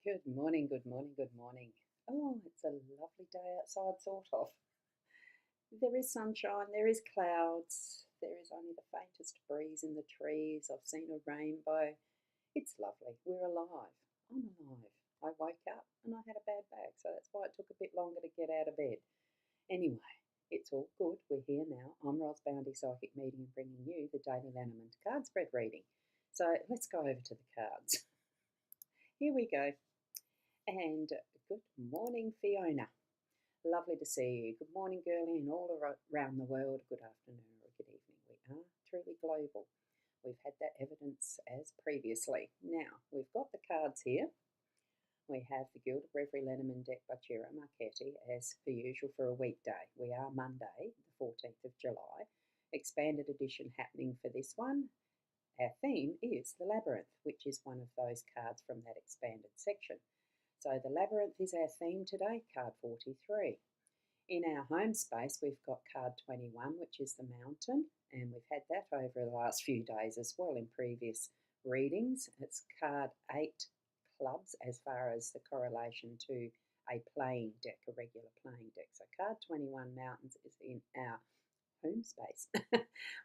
Good morning, good morning, good morning. Oh, it's a lovely day outside, sort of. There is sunshine, there is clouds, there is only the faintest breeze in the trees. I've seen a rainbow. It's lovely. We're alive. I'm alive. I woke up and I had a bad back, so that's why it took a bit longer to get out of bed. Anyway, it's all good. We're here now. I'm Boundy, Psychic Medium, bringing you the daily Lenormand card spread reading. So let's go over to the cards. Here we go. And good morning, Fiona. Lovely to see you. Good morning, girlie, and all around the world. Good afternoon or good evening. We are truly global. We've had that evidence as previously. Now, we've got the cards here. We have the Gilded Reverie Lenormand deck by Ciro Marchetti, as per usual, for a weekday. We are Monday, the 14th of July. Expanded edition happening for this one. Our theme is the Labyrinth, which is one of those cards from that expanded section. So the Labyrinth is our theme today, card 43. In our home space, we've got card 21, which is the Mountain, and we've had that over the last few days as well in previous readings. It's card 8 clubs as far as the correlation to a playing deck, a regular playing deck. So card 21, Mountains, is in our home space.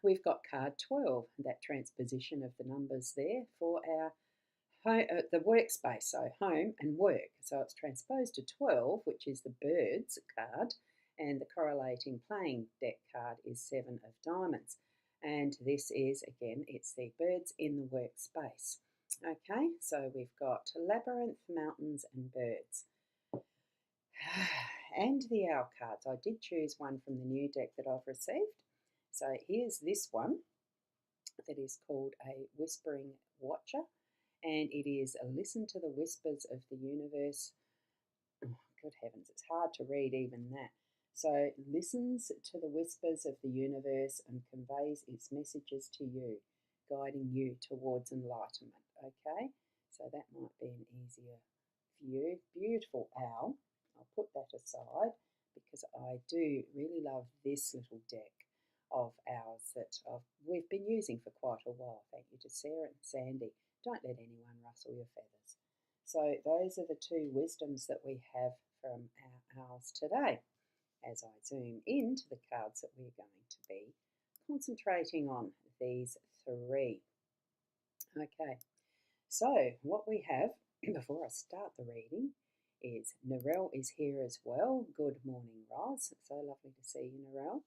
We've got card 12, that transposition of the numbers there for our the workspace, so home and work. So it's transposed to 12, which is the birds card, and the correlating playing deck card is 7 of diamonds. And this is, again, it's the birds in the workspace. Okay, so we've got labyrinth, mountains, and birds. And the owl cards. I did choose one from the new deck that I've received. So here's this one that is called a Whispering Watcher. And it is a listen to the whispers of the universe. Oh, good heavens, it's hard to read even that. So listens to the whispers of the universe and conveys its messages to you, guiding you towards enlightenment. Okay, so that might be an easier view. Beautiful owl. I'll put that aside because I do really love this little deck of owls that we've been using for quite a while. Thank you to Sarah and Sandy. Don't let anyone rustle your feathers. So those are the two wisdoms that we have from our owls today. As I zoom into the cards that we're going to be concentrating on, these three. Okay, so what we have, before I start the reading, is Narelle is here as well. Good morning, Roz. So lovely to see you, Narelle.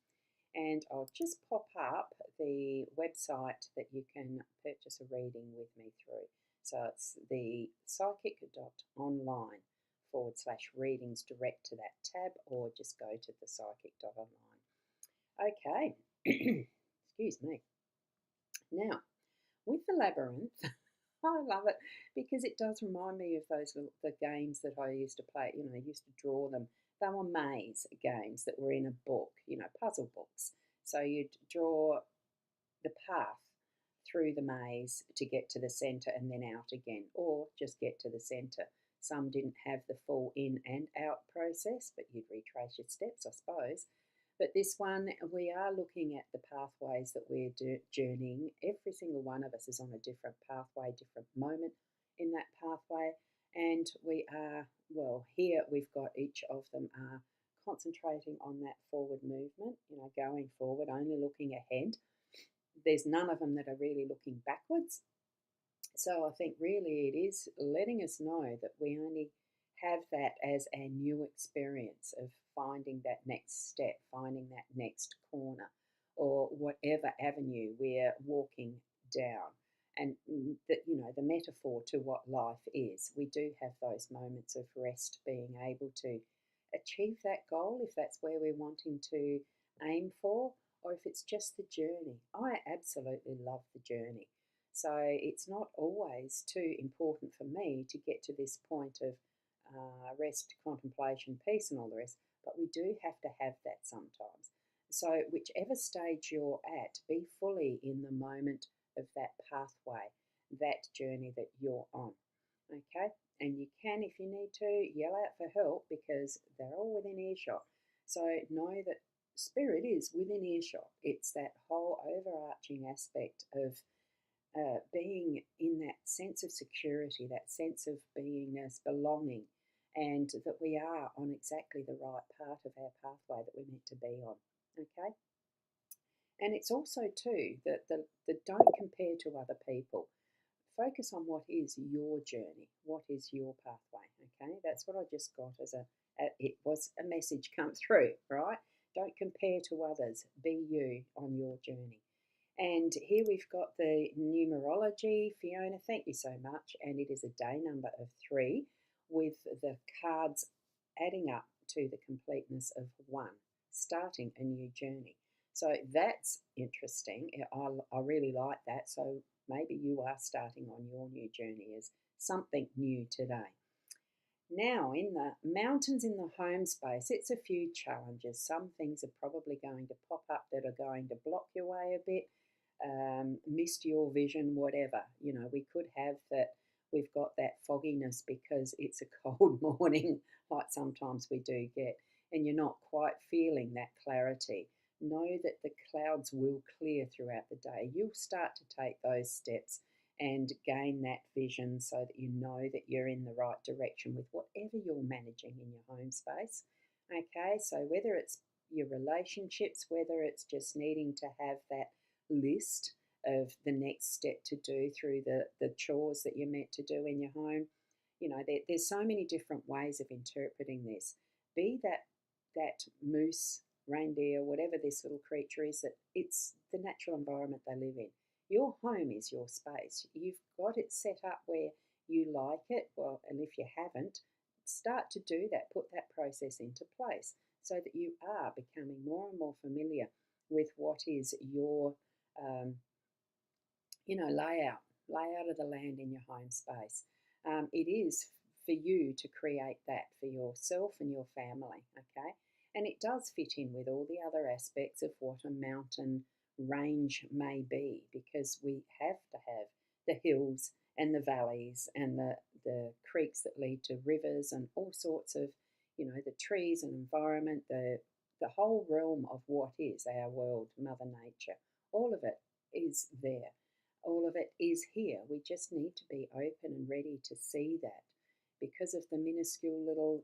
And I'll just pop up the website that you can purchase a reading with me through. So it's the psychic.online/readings, direct to that tab, or just go to the psychic.online. Okay, excuse me. Now, with the labyrinth, I love it because it does remind me of the games that I used to play. I used to draw them. They were maze games that were in a book, puzzle books. So you'd draw the path through the maze to get to the centre and then out again, or just get to the centre. Some didn't have the full in and out process, but you'd retrace your steps, I suppose. But this one, we are looking at the pathways that we're journeying. Every single one of us is on a different pathway, different moment in that pathway. And we are, here we've got each of them are concentrating on that forward movement, going forward, only looking ahead. There's none of them that are really looking backwards. So I think really it is letting us know that we only have that as a new experience of finding that next step, finding that next corner, or whatever avenue we're walking down. And that, the metaphor to what life is, we do have those moments of rest, being able to achieve that goal if that's where we're wanting to aim for, or if it's just the journey. I absolutely love the journey. So it's not always too important for me to get to this point of rest, contemplation, peace, and all the rest, but we do have to have that sometimes. So whichever stage you're at, be fully in the moment of that pathway, that journey that you're on. Okay? And you can, if you need to, yell out for help because they're all within earshot. So know that spirit is within earshot. It's that whole overarching aspect of being in that sense of security, that sense of beingness, belonging, and that we are on exactly the right part of our pathway that we're meant to be on. Okay? And it's also, too, that the don't compare to other people. Focus on what is your journey, what is your pathway. Okay? That's what I just got as it was a message come through, right? Don't compare to others. Be you on your journey. And here we've got the numerology. Fiona, thank you so much. And it is a day number of 3 with the cards adding up to the completeness of 1, starting a new journey. So that's interesting. I really like that. So maybe you are starting on your new journey as something new today. Now, in the mountains in the home space, it's a few challenges. Some things are probably going to pop up that are going to block your way a bit, missed your vision, whatever. You know, we could have that we've got that fogginess because it's a cold morning, like sometimes we do get, and you're not quite feeling that clarity. Know that the clouds will clear throughout the day. You'll start to take those steps and gain that vision so that you know that you're in the right direction with whatever you're managing in your home space. Okay, so whether it's your relationships, whether it's just needing to have that list of the next step to do through the chores that you're meant to do in your home, you know, there's so many different ways of interpreting this. Be that moose, reindeer, whatever this little creature is, that it's the natural environment they live in. Your home is your space. You've got it set up where you like it. Well, and if you haven't, start to do that. Put that process into place so that you are becoming more and more familiar with what is your, layout of the land in your home space. It is for you to create that for yourself and your family, okay? And it does fit in with all the other aspects of what a mountain range may be, because we have to have the hills and the valleys and the creeks that lead to rivers and all sorts of, the trees and environment, the whole realm of what is our world, Mother Nature. All of it is there. All of it is here. We just need to be open and ready to see that because of the minuscule little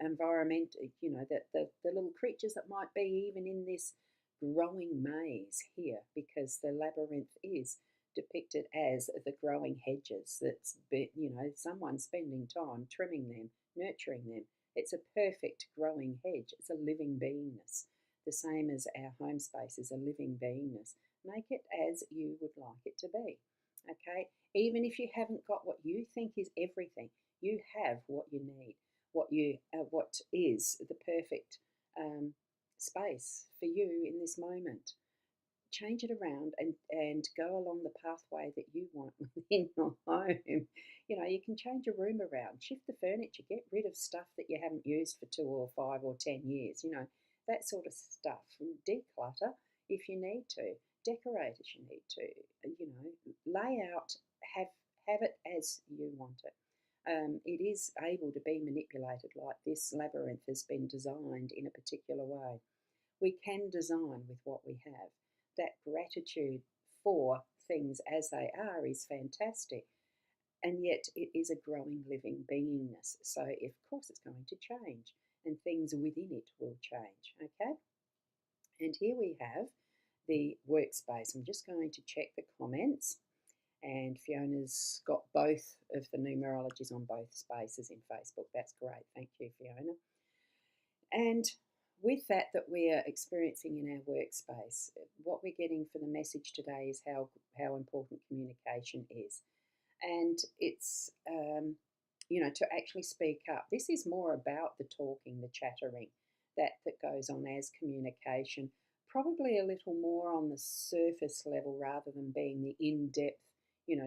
environment, the little creatures that might be even in this growing maze here, because the labyrinth is depicted as the growing hedges that's someone spending time trimming them, nurturing them. It's a perfect growing hedge. It's a living beingness, the same as our home space is a living beingness. Make it as you would like it to be, okay? Even if you haven't got what you think is everything, you have what you need, what is the perfect space for you in this moment. Change it around and go along the pathway that you want within your home. You can change your room around, shift the furniture, get rid of stuff that you haven't used for 2 or 5 or 10 years, that sort of stuff. Declutter if you need to, decorate if you need to, lay out, have it as you want it. It is able to be manipulated like this labyrinth has been designed in a particular way. We can design with what we have. That gratitude for things as they are is fantastic, and yet it is a growing living beingness. So of course it's going to change, and things within it will change, okay? And here we have the workspace. I'm just going to check the comments. And Fiona's got both of the numerologies on both spaces in Facebook. That's great. Thank you, Fiona. And with that we are experiencing in our workspace, what we're getting for the message today is how important communication is. And it's, to actually speak up. This is more about the talking, the chattering that goes on as communication, probably a little more on the surface level rather than being the in-depth,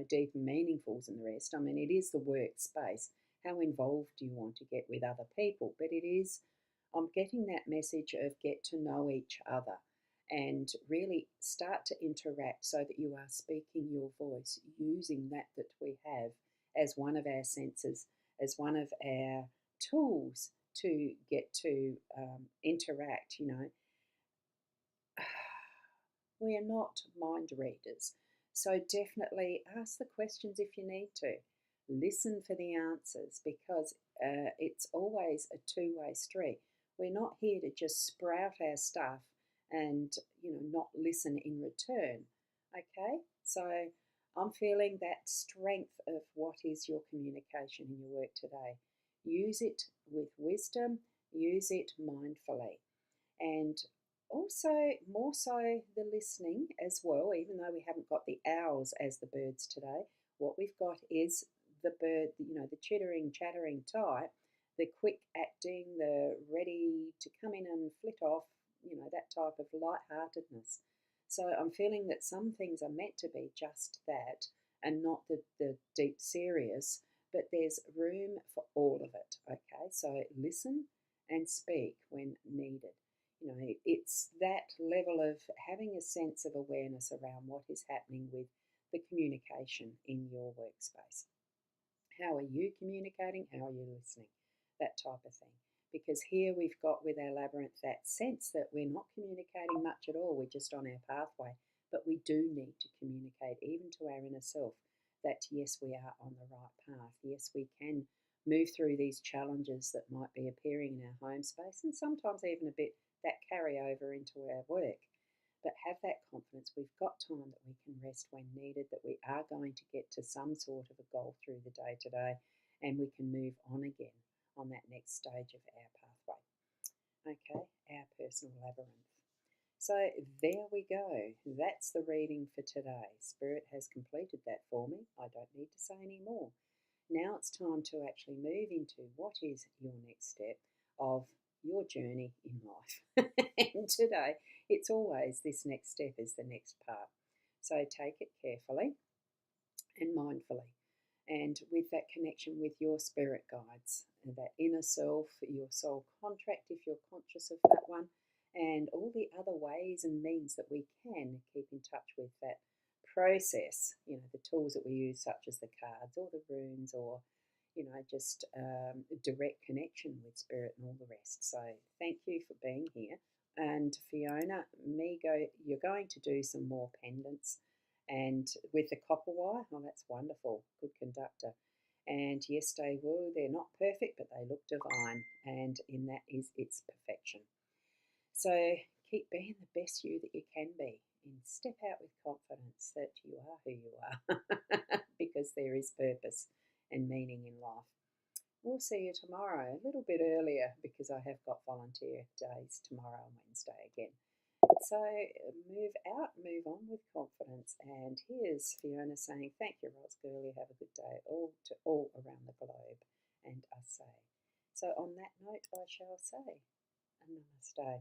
deep and meaningfuls and the rest. I mean, it is the workspace. How involved do you want to get with other people? But it is, I'm getting that message of get to know each other and really start to interact so that you are speaking your voice, using that we have as one of our senses, as one of our tools to get to interact, We are not mind readers. So definitely ask the questions if you need to. Listen for the answers because it's always a two-way street. We're not here to just sprout our stuff and not listen in return. Okay, so I'm feeling that strength of what is your communication in your work today. Use it with wisdom, use it mindfully. And also, more so, the listening as well, even though we haven't got the owls as the birds today, what we've got is the bird, the chittering, chattering type, the quick acting, the ready to come in and flit off, that type of lightheartedness. So I'm feeling that some things are meant to be just that and not the deep serious, but there's room for all of it. Okay, so listen and speak when needed. It's that level of having a sense of awareness around what is happening with the communication in your workspace. How are you communicating? How are you listening? That type of thing. Because here we've got with our labyrinth that sense that we're not communicating much at all, we're just on our pathway. But we do need to communicate, even to our inner self, that yes, we are on the right path. Yes, we can move through these challenges that might be appearing in our home space and sometimes even a bit that carry over into our work. But have that confidence. We've got time that we can rest when needed, that we are going to get to some sort of a goal through the day today, and we can move on again on that next stage of our pathway. Okay, our personal labyrinth. So there we go. That's the reading for today. Spirit has completed that for me. I don't need to say any more. Now it's time to actually move into what is your next step of your journey in life. And today, it's always this next step is the next part. So take it carefully and mindfully, and with that connection with your spirit guides, and that inner self, your soul contract, if you're conscious of that one, and all the other ways and means that we can keep in touch with that process, the tools that we use, such as the cards or the runes, or just direct connection with spirit and all the rest. So thank you for being here. And Fiona, you're going to do some more pendants, and with the copper wire. Oh, that's wonderful. Good conductor. And yes, they were. They're not perfect, but they look divine, and in that is its perfection. So keep being the best you that you can be, and step out with confidence that you are who you are, because there is purpose and meaning in life. We'll see you tomorrow, a little bit earlier, because I have got volunteer days tomorrow and Wednesday again. So move out, move on with confidence. And here's Fiona saying, thank you, Ros Girlie. Have a good day all around the globe. And us say. So on that note, I shall say, namaste.